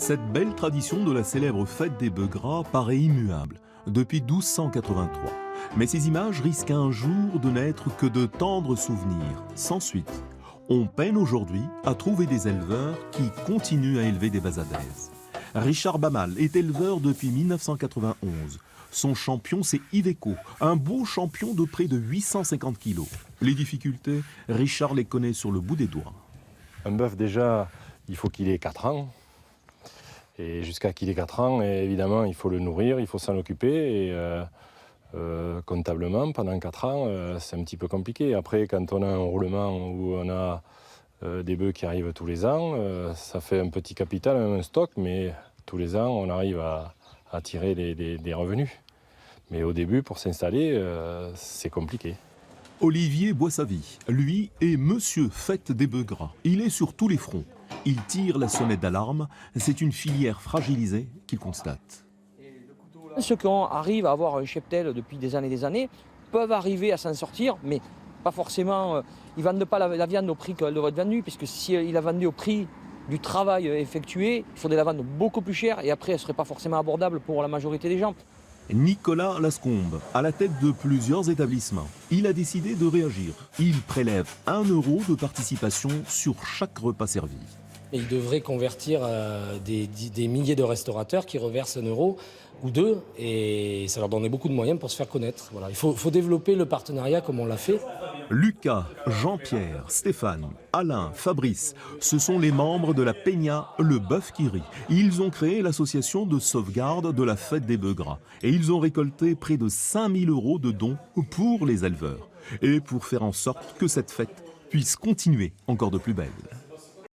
Cette belle tradition de la célèbre fête des bœufs gras paraît immuable depuis 1283. Mais ces images risquent un jour de n'être que de tendres souvenirs, sans suite. On peine aujourd'hui à trouver des éleveurs qui continuent à élever des basadaises. Richard Bamal est éleveur depuis 1991. Son champion, c'est Iveco, un beau champion de près de 850 kilos. Les difficultés, Richard les connaît sur le bout des doigts. Un bœuf, déjà, il faut qu'il ait 4 ans. Et jusqu'à qu'il ait 4 ans, évidemment, il faut le nourrir, il faut s'en occuper. Et comptablement, pendant 4 ans, c'est un petit peu compliqué. Après, quand on a un roulement où on a des bœufs qui arrivent tous les ans, ça fait un petit capital, un stock, mais tous les ans, on arrive à tirer des revenus. Mais au début, pour s'installer, c'est compliqué. Olivier boit sa vie. Lui est Monsieur Fête des bœufs gras. Il est sur tous les fronts. Il tire la sonnette d'alarme. C'est une filière fragilisée qu'il constate. Ceux qui arrivent à avoir un cheptel depuis des années peuvent arriver à s'en sortir, mais pas forcément. Ils ne vendent pas la viande au prix qu'elle devrait être vendue, puisque s'ils la vendaient au prix du travail effectué, il faudrait la vendre beaucoup plus cher et après elle ne serait pas forcément abordable pour la majorité des gens. Nicolas Lascombe, à la tête de plusieurs établissements, il a décidé de réagir. Il prélève 1 euro de participation sur chaque repas servi. Et il devrait convertir des milliers de restaurateurs qui reversent 1 euro ou 2 et ça leur donnerait beaucoup de moyens pour se faire connaître. Voilà. Il faut développer le partenariat comme on l'a fait. Lucas, Jean-Pierre, Stéphane, Alain, Fabrice, ce sont les membres de la Peña, le bœuf qui rit. Ils ont créé l'association de sauvegarde de la fête des bœufs gras et ils ont récolté près de 5 000 € de dons pour les éleveurs et pour faire en sorte que cette fête puisse continuer encore de plus belle.